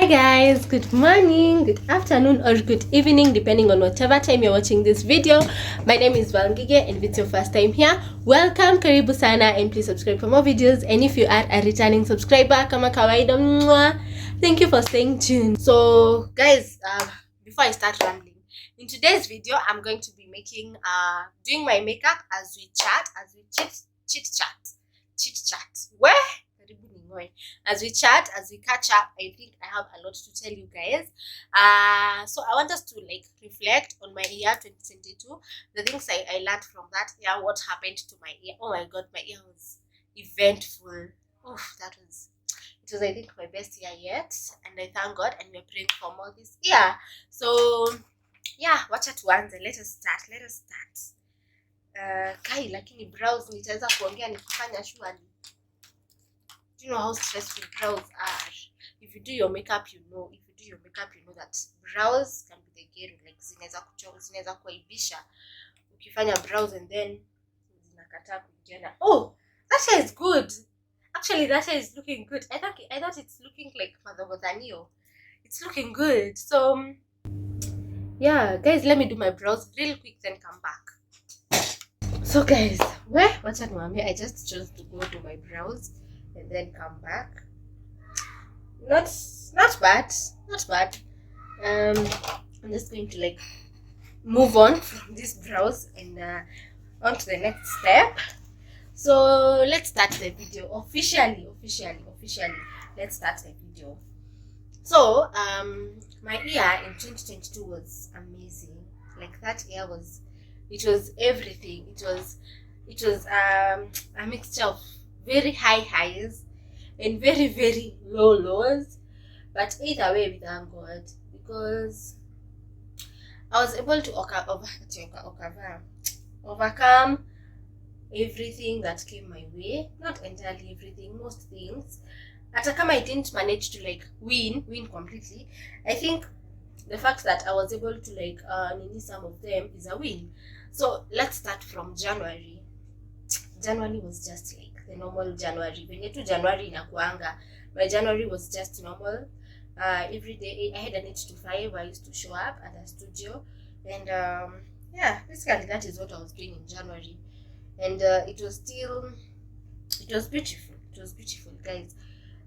Hi guys, good morning, good afternoon or good evening depending on whatever time you're watching this video. My name is Val Ngige and if it's your first time here, welcome, karibu sana, and please subscribe for more videos. And if you are a returning subscriber, kama kawaida, thank you for staying tuned. So guys, before I start rambling, in today's video I'm going to be making doing my makeup as we chat, chit chat. Where? As we chat, as we catch up, I think I have a lot to tell you guys. So I want us to reflect on my year 2022, the things I learned from that year, what happened to my year. Oh my god, my year was eventful. Oh, it was I think my best year yet, and I thank God, and we're praying for more this year. So yeah, wacha tuanze. Let us start. Kai lakini brows nitaweza kuongea nikifanya shwari. Do you know how stressful brows are? If you do your makeup, you know that brows can be the ghetto. Like zinaweza kuaibisha ukifanya brows and then zinakataa kuingiana. Oh, that hair is good. Actually, that hair is looking good. I thought it's looking like madhogodhanio. It's looking good. So yeah, guys, let me do my brows real quick, then come back. So guys, wacha niwaambie, I just chose to go do my brows and then come back. Not bad. I'm just going to move on from these brows and on to the next step. So let's start the video officially. Let's start the video. So my year in 2022 was amazing. Like that year was everything. It was a mixture of very high highs and very, very low lows, but either way we thank God, because I was able to overcome everything that came my way. Not entirely everything, most things. At a time I didn't manage to win completely. I think the fact that I was able to nini some of them is a win. So let's start from January. January was just the normal January. Venye tu January inakuanga. My January was just normal. Every day I had an 8 to 5. I used to show up at the studio, and yeah, basically that is what I was doing in January. And it was beautiful. It was beautiful, guys.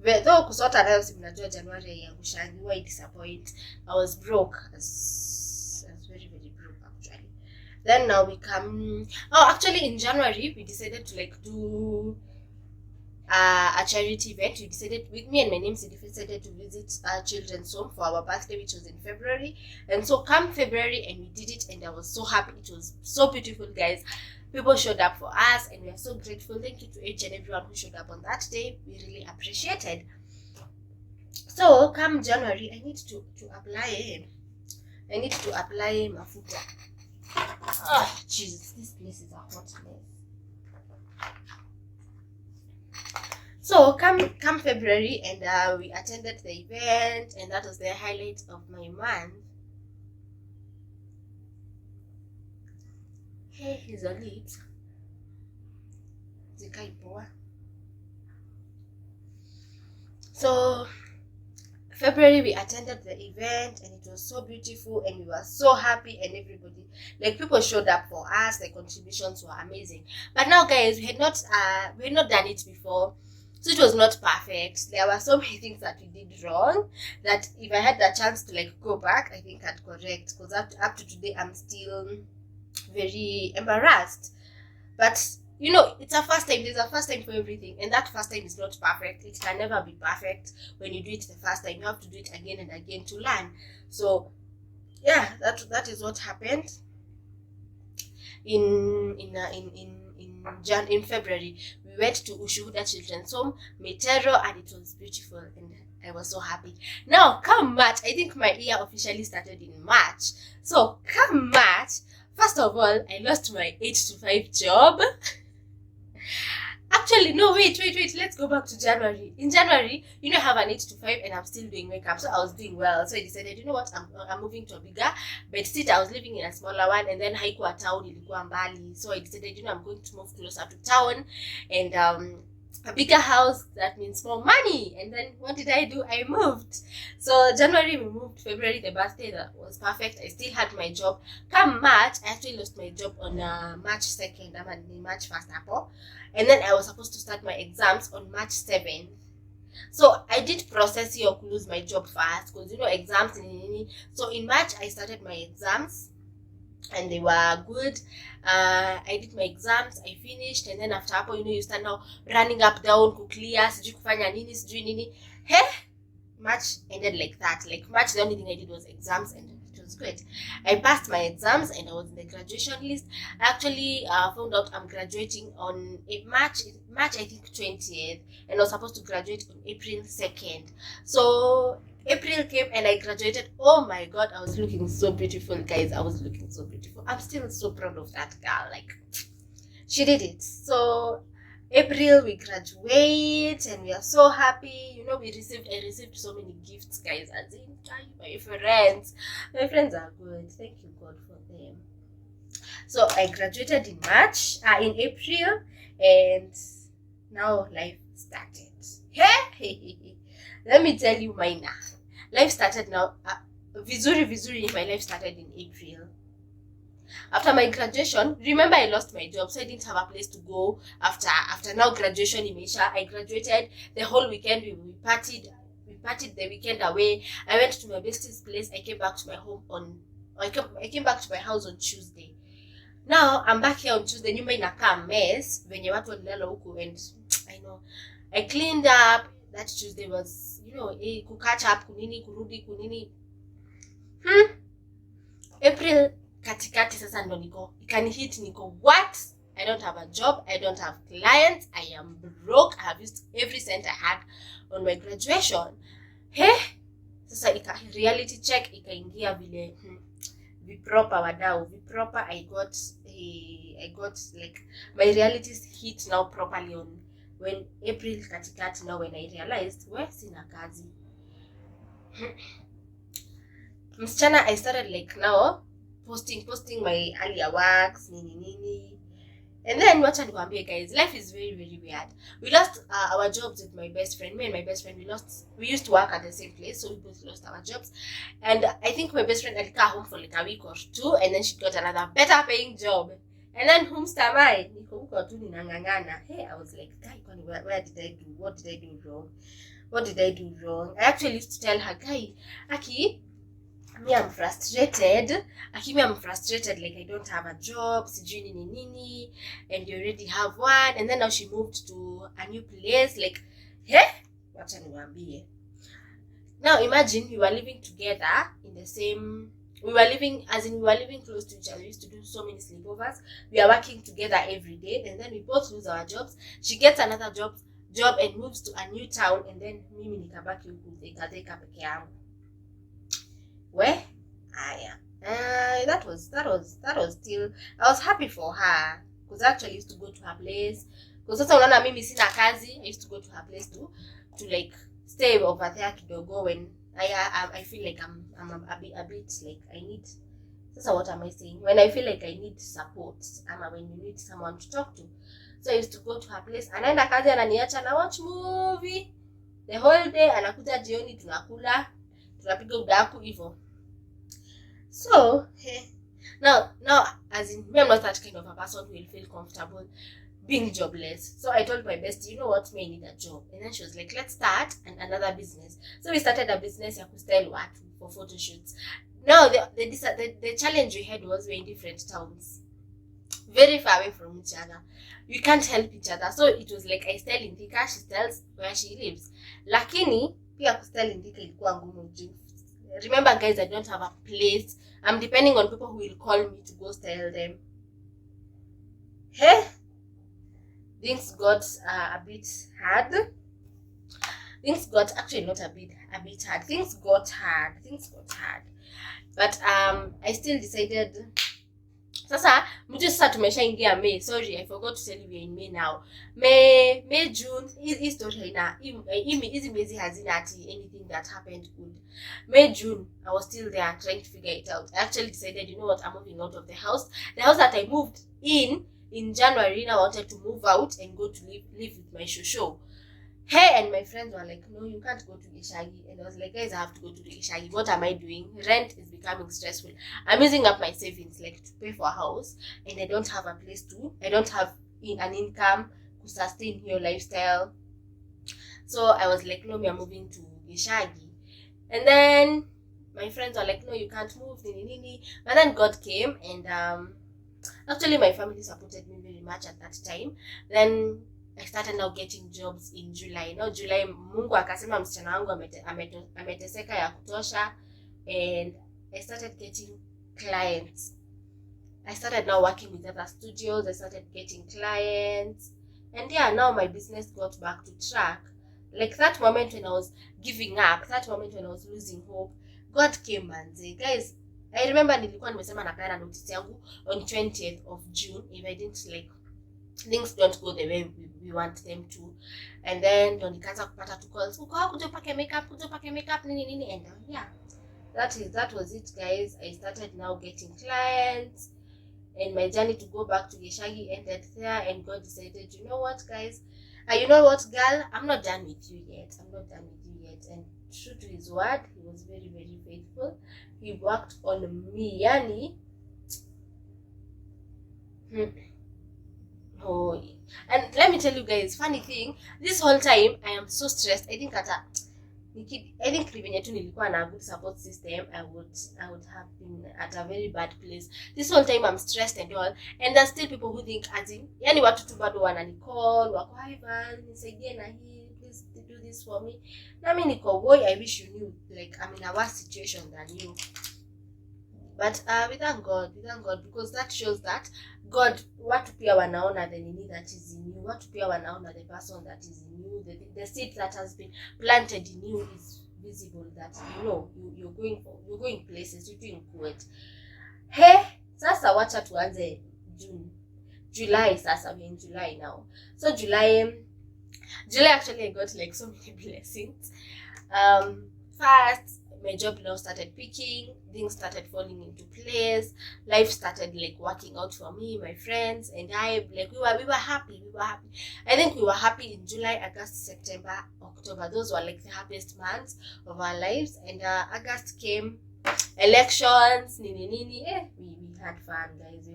Though kusota nayo si mnajua January yangushangi, why disappoint. I was broke. I was very, very broke actually. Then now we come. Oh, actually, in January we decided to do a charity event. We decided, with me and my namesake, decided to visit a children's home for our birthday, which was in February. And so come February, and we did it, and I was so happy. It was so beautiful, guys. People showed up for us, and we are so grateful. Thank you to each and everyone who showed up on that day. We really appreciated. So come January, I need to apply mafuta. Oh, Jesus, this place is a hot mess. So come February, and we attended the event, and that was the highlight of my month. Hey, his lips. So February we attended the event, and it was so beautiful, and we were so happy, and everybody, people showed up for us. The contributions were amazing. But now, guys, we had not done it before, so it was not perfect. There were so many things that we did wrong that if I had the chance to go back, I think I'd correct, because up to today I'm still very embarrassed. But it's a first time. There's a first time for everything, and that first time is not perfect. It can never be perfect. When you do it the first time, you have to do it again and again to learn. So yeah, that is what happened in February. We went to Ushuhuda Children's Home, Metero, and it was beautiful, and I was so happy. Now come March, I think my year officially started in March. So come March, first of all, I lost my 8 to 5 job. Actually, no, wait. Let's go back to January. In January, I have an 8 to 5, and I'm still doing makeup, so I was doing well. So I decided, you know what, I'm moving to a bigger bedsit. I was living in a smaller one, and then haikuwa town, ilikuwa mbali. So I decided, I'm going to move closer to town, and a bigger house, that means more money. And then what did I do? I moved. So January we moved, February the birthday, that was perfect. I still had my job. Come March, I actually lost my job on March 2nd. I'm in March 1st Apple. And then I was supposed to start my exams on March 7th. So I did process here to lose my job first, because exams. So in March I started my exams and they were good. I did my exams, I finished, and then after Apple, you start now running up down to clear, sijui kufanya nini, sijui nini. March ended like that. Like March, the only thing I did was exams, and it was great. I passed my exams and I was in the graduation list. I actually found out I'm graduating on March I think 20th, and I was supposed to graduate on April 2nd. So April came and I graduated. Oh my god, I was looking so beautiful, guys. I was looking so beautiful. I'm still so proud of that girl. Like, she did it. So April we graduate and we are so happy. I received so many gifts, guys. As in, my friends are good. Thank you God for them. So I graduated in April, and now life started. Let me tell you mine. Life started now. Vizuri, my life started in April. After my graduation, remember I lost my job, so I didn't have a place to go after now graduation in Asia. I graduated the whole weekend. We partied the weekend away. I went to my bestie's place. I came back to my house on Tuesday. Now I'm back here on Tuesday. Nyumba inakaa mess venye watu walilala huku, and I know I cleaned up. That Tuesday was, catch up, kurudi. April katikati sasa ndo niko what? I don't have a job, I don't have clients, I am broke. I have used every cent I had on my graduation. Sasa reality check ikaingia vile viproper wadau, viproper. I got like my realities hit now properly on when April katikati, now when I realized sina kazi. Msichana, I started like now posting my earlier works, nini. And then wacha nikwambie, guys, life is very, very weird. We lost our jobs with my best friend. Me and my best friend, we used to work at the same place, so we both lost our jobs. And I think my best friend alikaa home for like a week or two, and then she got another better paying job. And then humstamai, niko huko tu ninangangana. I was like, guy, where did I do? What did I do wrong? What did I do wrong? I actually used to tell her, guy, Aki, I'm frustrated. Like I don't have a job, sijui nini, and you already have one. And then now she moved to a new place. Like, wacha niwaambie. Now imagine we were living together in the same. We were living close to each other. We used to do so many sleepovers. We are working together every day, and then we both lose our jobs. She gets another job and moves to a new town, and then mimi nikabaki huku Thika peke yangu. That was still, I was happy for her, because I actually used to go to her place. Because sasa unaona mimi sina kazi, I used to go to her place to like stay over there kidogo when I feel like I'm a bit like I need. So what am I saying? When I feel like I need support, when you need someone to talk to. So I used to go to her place. Anaenda kazi ananiacha na watch movie the whole day. Anakuja jioni tunakula, tunapiga udaku hivyo. So now as in me, I'm not that kind of a person who will feel comfortable being jobless. So I told my bestie, you know what, me I need a job. And then she was like, let's start another business. So we started a business ya kustyle watu for photo shoots. Now the challenge we had was we're in different towns, very far away from each other. We can't help each other. So it was like I style in Thika, she styles where she lives. Lakini pia kustyle in Thika ilikuwa ngumu. Remember, guys, I don't have a place. I'm depending on people who will call me to go style them. Things got a bit hard. Things got actually not a bit hard. Things got hard. But I still decided. Sasa mtu sasa tumeshaingia May. Sorry, I forgot to tell you we're in May now. May, June. Hii story haina. Hizi miezi hazina ati anything that happened good. May, June, I was still there trying to figure it out. I actually decided, you know what, I'm moving out of the house. The house that I moved in in January, now I wanted to move out and go to live with my shosho. Hey, and my friends were like, no, you can't go to Gishagi. And I was like, guys, I have to go to the Gishagi. What am I doing? Rent is becoming stressful. I'm using up my savings like to pay for a house, and I don't have a place to. I don't have an income to sustain your lifestyle. So I was like, no, we are moving to Gishagi. And then my friends were like, no, you can't move. But then God came, and actually my family supported me very much at that time. Then I started now getting jobs in July. Now July, Mungu akasema msichana wangu ameteseka ya kutosha, and I started getting clients. I started now working with other studios. I started getting clients, and yeah, now my business got back to track. Like that moment when I was giving up, that moment when I was losing hope, God came and said, guys, I remember nilikuwa nimesema napeana notice yangu on 20th of June if I didn't like things don't go the way we want them to. And then ndo nikaanza kupata tu calls, kuja upake makeup nini, and yeah, that was it, guys. I started now getting clients, and my journey to go back to Gishagi ended there. And God decided, you know what, guys, you know what, girl, I'm not done with you yet. And true to his word, he was very, very faithful. He worked on me, yani. Oh, and let me tell you guys, funny thing, this whole time I am so stressed. I think venye tu nilikuwa na good support system, I would have been at a very bad place. This whole time I'm stressed and all, and there's still people who think as in, yani watu tu bado wananicall, wako, hi Val, nisaidie na hii, please do this for me. Na mimi niko, boy, I wish you knew, like I'm in a worse situation than you. But we thank God, because that shows that God, watu pia wanaona the nini that is in you, watu pia wanaona the person that is in you, the seed that has been planted in you is visible, that you know you're going places, you're doing good. Hey, sasa wacha tuanze July. Sasa we're in July now. So July actually I got like so many blessings. First, my job now started picking, things started falling into place, life started like working out for me, my friends, and I, like we were happy. I think we were happy in July, August, September, October. Those were like the happiest months of our lives. And August came, elections, we had fun, guys.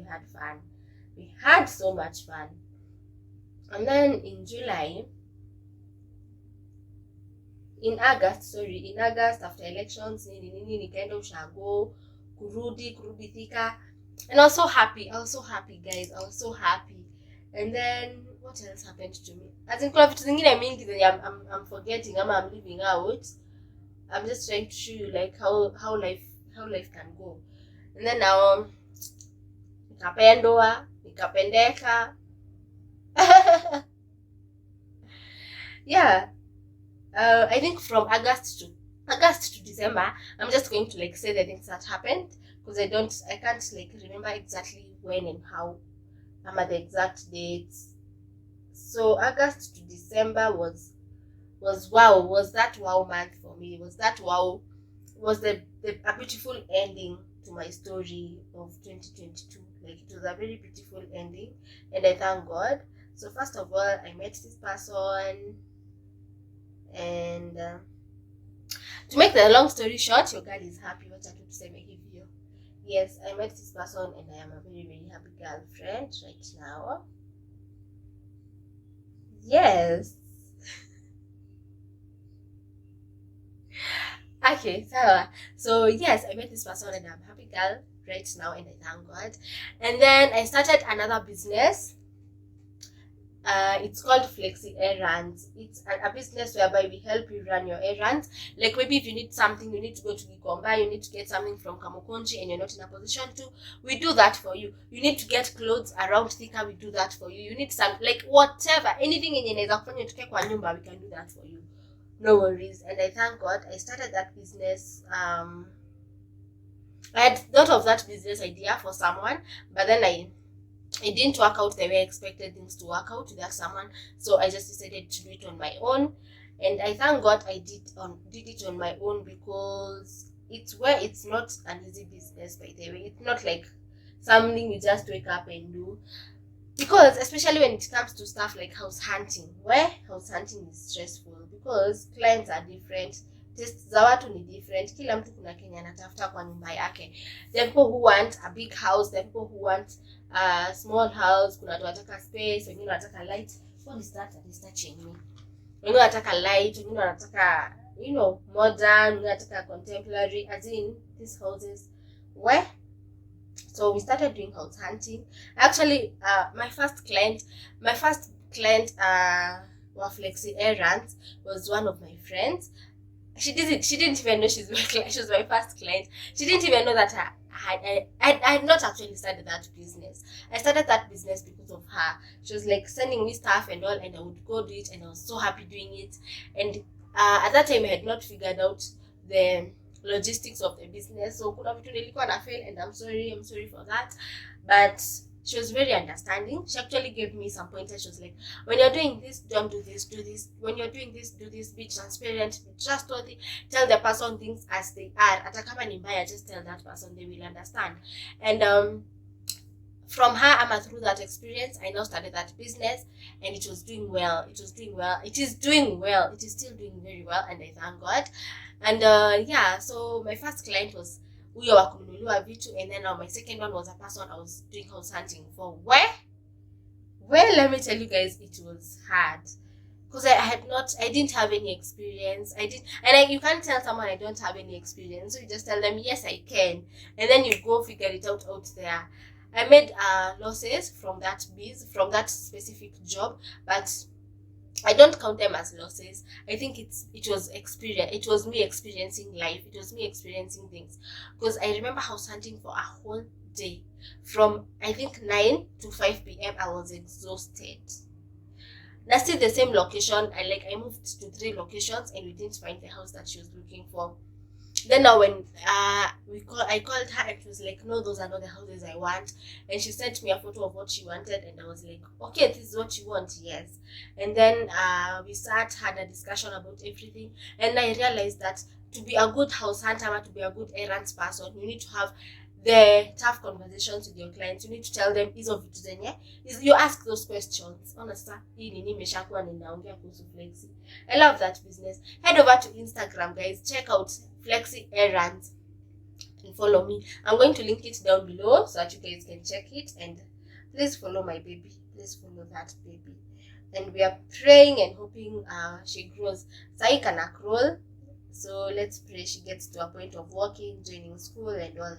We had so much fun. And then in August after elections, nikaenda ushago, kurudi Thika, and I was so happy, guys. I was so happy. And then what else happened to me? As in kuna vitu zingine mingi zenye I'm forgetting, I'm leaving out. I'm just trying to show you like how life can go. And then now nikapendeka. Yeah. I think from August to December, I'm just going to like say the things that happened, because I can't like remember exactly when and how, the exact dates. So August to December was that wow month for me. Was a beautiful ending to my story of 2022. Like it was a very beautiful ending, and I thank God. So first of all, I met this person. And to make the long story short, your girl is happy. What I keep saying here. Yes, I met this person, and I am a very, very happy girlfriend right now. Yes. Okay, so yes, I met this person, and I'm a happy girl right now, and I thank God. And then I started another business. It's called Flexi Errands. It's a business whereby we help you run your errands. Like maybe if you need something, you need to go to Gikomba, you need to get something from Kamukunji and you're not in a position to, we do that for you. You need to get clothes around Thika, we do that for you. You need some, like whatever, anything in your kufanya tuke kwa nyumba, we can do that for you. No worries. And I thank God I started that business. I had thought of that business idea for someone, but then it didn't work out the way I expected things to work out with that someone, so I just decided to do it on my own. And I thank God I did it on my own, because it's not an easy business, by the way. It's not like something you just wake up and do. because especially when it comes to stuff like house hunting, where house hunting is stressful because clients are different, tastes za watu ni different, kila mtu kuna Kenya anatafuta kwa nyumba yake. There are people who want a big house, there are people who want a small house, kuna watu wataka space, wengine wataka light. What is that is touching me? Wengine wataka light, wengine wataka modern, wengine wataka contemporary, as in these houses where. So we started doing house hunting. Actually, my first client were flexi errands was one of my friends. She didn't even know she was my first client. She didn't even know that I had not actually started that business. I started that business because of her. She was like sending me stuff and all, and I would go do it, and I was so happy doing it. And at that time, I had not figured out the logistics of the business, so kuna vitu nilikuwa na fail, and I'm sorry for that, but she was very understanding. She actually gave me some pointers. She was like, when you're doing this, don't do this, do this. When you're doing this, do this. Be transparent, be trustworthy. Tell the person things as they are. Hata kama ni mbaya, just tell that person, they will understand. And from her, through that experience, I now started that business, and it was doing well. It is doing well. It is still doing very well, and I thank God. And yeah, so my first client was huyo wa kununuliwa vitu, and then my second one was a person I was doing house hunting for. Well, let me tell you guys, it was hard because I didn't have any experience. You can't tell someone I don't have any experience, so you just tell them yes I can, and then you go figure it out there. I made losses from that specific job, but I don't count them as losses. I think it was experience. It was me experiencing life. It was me experiencing things. Because I remember house hunting for a whole day. From I think 9 to 5 p.m. I was exhausted. That's still the same location. I moved to 3 locations, and we didn't find the house that she was looking for. Then now when I called her, and she was like, no, those are not the houses I want. And she sent me a photo of what she wanted, and I was like, okay, this is what you want, yes. And then we had a discussion about everything, and I realized that to be a good house hunter or to be a good errands person, you need to have the tough conversations with your clients. You need to tell them hizo vitu zenye you ask those questions. Honestly, hii nini nimeshakuwa ninaongea kuhusu flexi. I love that business. Head over to Instagram, guys. Check out Flexi Errands and follow me. I'm going to link it down below so that you guys can check it, and please follow my baby. Please follow that baby. And we are praying and hoping she grows. Sai kana crawl. So let's pray she gets to a point of walking, joining school, and all.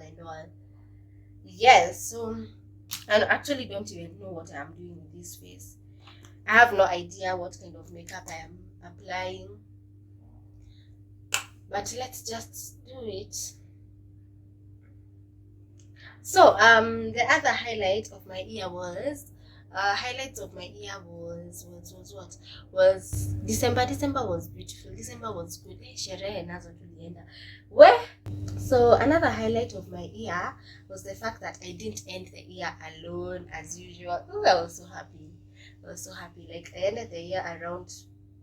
Yes, so I actually don't even know what I'm doing with this face. I have no idea what kind of makeup I am applying, but let's just do it. So the other highlight of my year was December. December was beautiful. December was good. Sherehe nazo tulienda. So another highlight of my year was the fact that I didn't end the year alone as usual. I was so happy. Like I ended the year around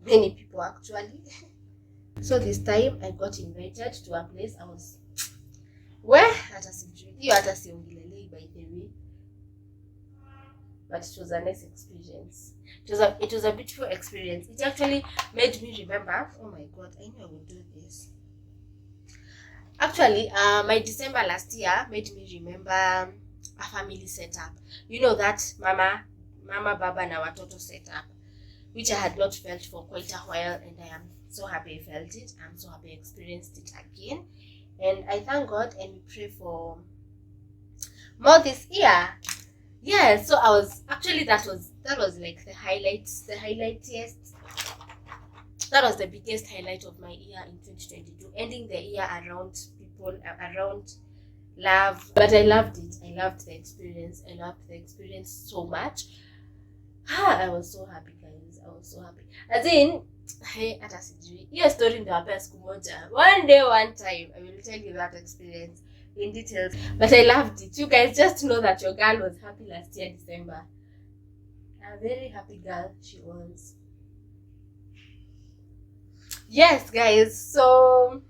many people actually. So this time I got invited to a place. I was hata siongelelei by the way. But it was a nice experience. It was a beautiful experience. It actually made me remember, oh my God, I knew I would do this. Actually, my December last year made me remember a family setup. You know that mama, baba na watoto setup, which I had not felt for quite a while, and I am so happy I felt it. I'm so happy I experienced it again. And I thank God, and we pray for more this year. Yeah, so I was actually that was like the highlight, yes. That was the biggest highlight of my year in 2022. Ending the year around people, around love. But I loved it. I loved the experience. I loved the experience so much. I was so happy, guys. I was so happy. As in, hey, hata sijui. Hiyo story ndawapea siku moja. One day, one time, I will tell you that experience in details. But I loved it. You guys just know that your girl was happy last year, December. A very happy girl she was. Yes, guys. So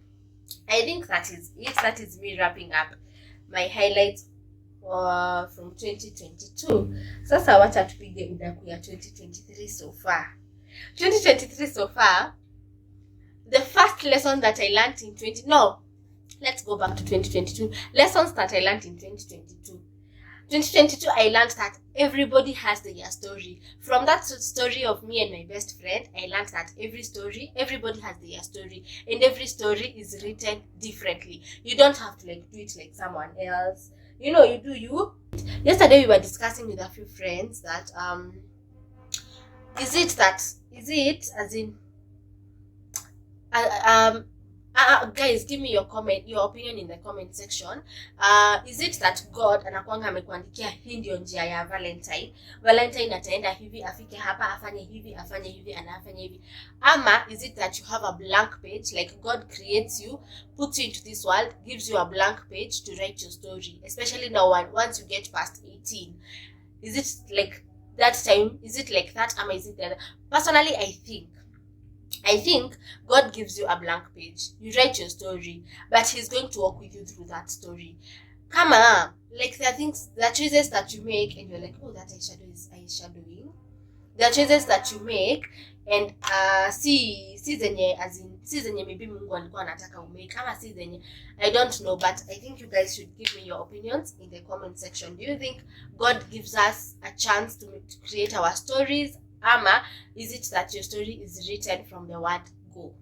I think that is it. That is me wrapping up my highlights from 2022. Sasa wacha tupige udaku ya 2023 so far. 2023 so far, the first lesson that I learned in let's go back to 2022. Lessons that I learned in 2022. 2022, I learned that everybody has their story. From that story of me and my best friend, I learned that everybody has their story, and every story is written differently. You don't have to do it like someone else. You do you. Yesterday we were discussing with a few friends that is it as in guys, give me your opinion in the comment section. Is it that God anakuanga amekuandikia hii ndio njia ya Valentine ataenda hivi, afike hapa, afanye hivi, anafanya hivi? Ama is it that you have a blank page, like God creates you, puts you into this world, gives you a blank page to write your story, especially now once you get past 18? Is it like that time? Is it like that? Ama is it that? Personally, I think God gives you a blank page. You write your story, but He's going to walk with you through that story. Come on, like there are things, there are choices that you make, and you're like, oh, that I shadowing. There are choices that you make, and si zenye maybe Mungu alikuwa anataka umake, kama si zenye, I don't know, but I think you guys should give me your opinions in the comment section. Do you think God gives us a chance to create our stories? Ama is it that your story is written from the word go?